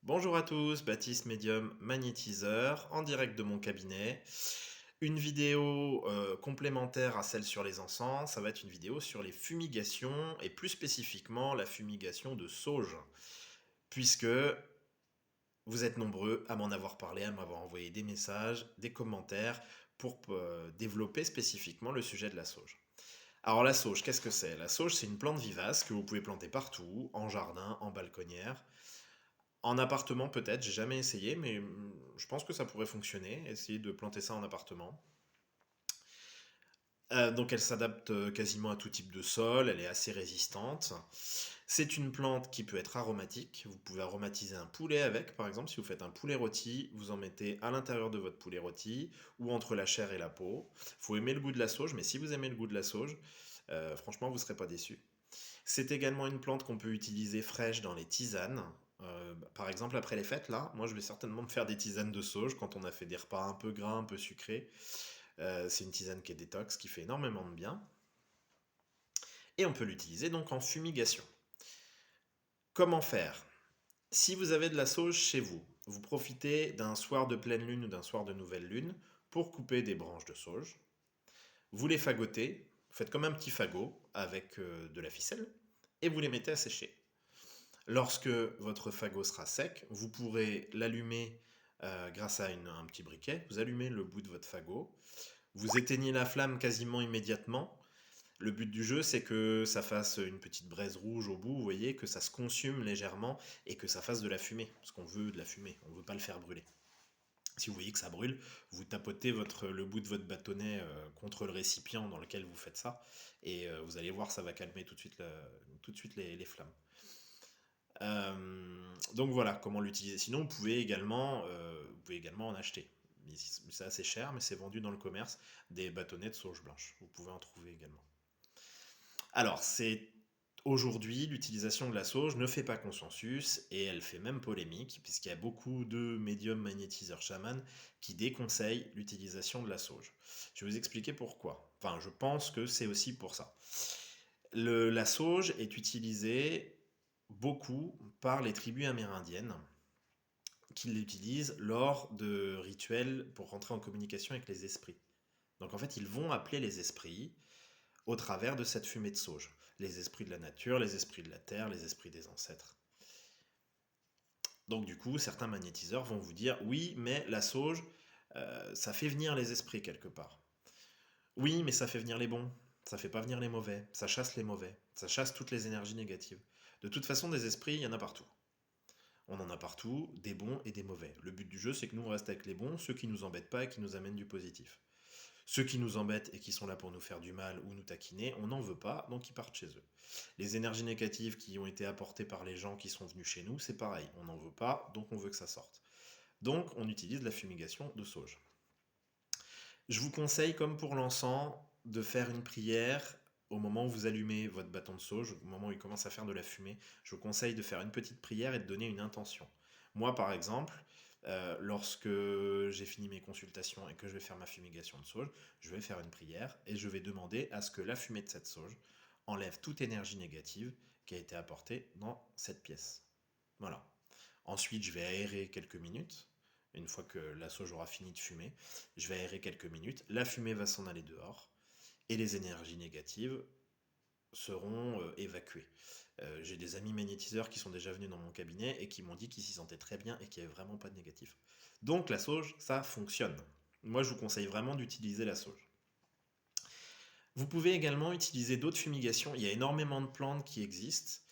Bonjour à tous, Baptiste Médium magnétiseur en direct de mon cabinet. Une vidéo complémentaire à celle sur les encens, ça va être une vidéo sur les fumigations et plus spécifiquement la fumigation de sauge, puisque vous êtes nombreux à m'en avoir parlé, à m'avoir envoyé des messages, des commentaires pour développer spécifiquement le sujet de la sauge. Alors la sauge, qu'est-ce que c'est? La sauge, c'est une plante vivace que vous pouvez planter partout, en jardin, en balconnière. En appartement peut-être, j'ai jamais essayé, mais je pense que ça pourrait fonctionner, essayer de planter ça en appartement. Donc elle s'adapte quasiment à tout type de sol, elle est assez résistante. C'est une plante qui peut être aromatique, vous pouvez aromatiser un poulet avec, par exemple, si vous faites un poulet rôti, vous en mettez à l'intérieur de votre poulet rôti ou entre la chair et la peau. Faut aimer le goût de la sauge, mais si vous aimez le goût de la sauge, franchement vous ne serez pas déçu. C'est également une plante qu'on peut utiliser fraîche dans les tisanes. Par exemple, après les fêtes, là, moi je vais certainement me faire des tisanes de sauge quand on a fait des repas un peu gras, un peu sucrés. C'est une tisane qui est détox, qui fait énormément de bien. Et on peut l'utiliser donc en fumigation. Comment faire? Si vous avez de la sauge chez vous, vous profitez d'un soir de pleine lune ou d'un soir de nouvelle lune pour couper des branches de sauge. Vous les fagotez, vous faites comme un petit fagot avec de la ficelle, et vous les mettez à sécher. Lorsque votre fagot sera sec, vous pourrez l'allumer grâce à un petit briquet. Vous allumez le bout de votre fagot. Vous éteignez la flamme quasiment immédiatement. Le but du jeu, c'est que ça fasse une petite braise rouge au bout, vous voyez, que ça se consume légèrement et que ça fasse de la fumée. Parce qu'on veut de la fumée, on ne veut pas le faire brûler. Si vous voyez que ça brûle, vous tapotez le bout de votre bâtonnet contre le récipient dans lequel vous faites ça. Et vous allez voir, ça va calmer tout de suite les flammes. Donc voilà comment l'utiliser. Sinon, vous pouvez également en acheter. C'est assez cher, mais c'est vendu dans le commerce des bâtonnets de sauge blanche. Vous pouvez en trouver également. Alors, c'est aujourd'hui l'utilisation de la sauge ne fait pas consensus et elle fait même polémique puisqu'il y a beaucoup de médiums magnétiseurs chamans qui déconseillent l'utilisation de la sauge. Je vais vous expliquer pourquoi. Enfin, je pense que c'est aussi pour ça. La sauge est utilisée beaucoup par les tribus amérindiennes qui l'utilisent lors de rituels pour rentrer en communication avec les esprits. Donc en fait, ils vont appeler les esprits au travers de cette fumée de sauge. Les esprits de la nature, les esprits de la terre, les esprits des ancêtres. Donc du coup, certains magnétiseurs vont vous dire oui, mais la sauge, ça fait venir les esprits quelque part. Oui, mais ça fait venir les bons. Ça fait pas venir les mauvais. Ça chasse les mauvais. Ça chasse toutes les énergies négatives. De toute façon, des esprits, il y en a partout. On en a partout, des bons et des mauvais. Le but du jeu, c'est que nous, on reste avec les bons, ceux qui nous embêtent pas et qui nous amènent du positif. Ceux qui nous embêtent et qui sont là pour nous faire du mal ou nous taquiner, on n'en veut pas, donc ils partent chez eux. Les énergies négatives qui ont été apportées par les gens qui sont venus chez nous, c'est pareil. On n'en veut pas, donc on veut que ça sorte. Donc on utilise la fumigation de sauge. Je vous conseille, comme pour l'encens, de faire une prière au moment où vous allumez votre bâton de sauge, au moment où il commence à faire de la fumée. Je vous conseille de faire une petite prière et de donner une intention. Moi, par exemple, lorsque j'ai fini mes consultations et que je vais faire ma fumigation de sauge, je vais faire une prière et je vais demander à ce que la fumée de cette sauge enlève toute énergie négative qui a été apportée dans cette pièce. Voilà. Ensuite, je vais aérer quelques minutes. Une fois que la sauge aura fini de fumer, je vais aérer quelques minutes. La fumée va s'en aller dehors et les énergies négatives seront évacuées. J'ai des amis magnétiseurs qui sont déjà venus dans mon cabinet et qui m'ont dit qu'ils s'y sentaient très bien et qu'il n'y avait vraiment pas de négatif. Donc la sauge, ça fonctionne. Moi, je vous conseille vraiment d'utiliser la sauge. Vous pouvez également utiliser d'autres fumigations. Il y a énormément de plantes qui existent.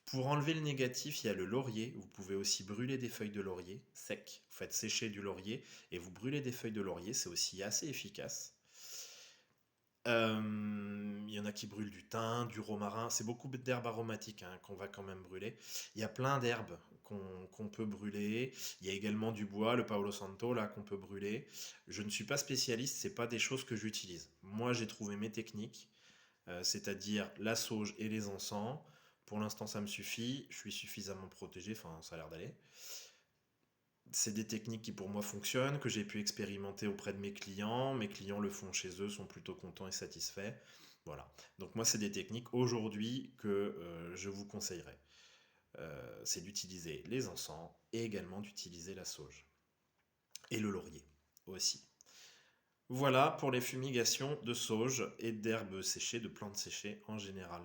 Pour enlever le négatif, il y a le laurier. Vous pouvez aussi brûler des feuilles de laurier sec. Vous faites sécher du laurier et vous brûlez des feuilles de laurier. C'est aussi assez efficace. Il y en a qui brûlent du thym, du romarin. C'est beaucoup d'herbes aromatiques qu'on va quand même brûler. Il y a plein d'herbes qu'on peut brûler. Il y a également du bois, le Paolo Santo, là, qu'on peut brûler. Je ne suis pas spécialiste, c'est pas des choses que j'utilise. Moi, j'ai trouvé mes techniques, c'est-à-dire la sauge et les encens. Pour l'instant, ça me suffit. Je suis suffisamment protégé, enfin, ça a l'air d'aller. C'est des techniques qui pour moi fonctionnent, que j'ai pu expérimenter auprès de mes clients. Mes clients le font chez eux, sont plutôt contents et satisfaits. Voilà. Donc moi, c'est des techniques aujourd'hui que je vous conseillerais. c'est d'utiliser les encens et également d'utiliser la sauge. Et le laurier aussi. Voilà pour les fumigations de sauge et d'herbes séchées, de plantes séchées en général.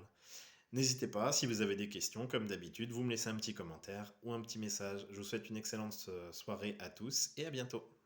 N'hésitez pas, si vous avez des questions, comme d'habitude, vous me laissez un petit commentaire ou un petit message. Je vous souhaite une excellente soirée à tous et à bientôt.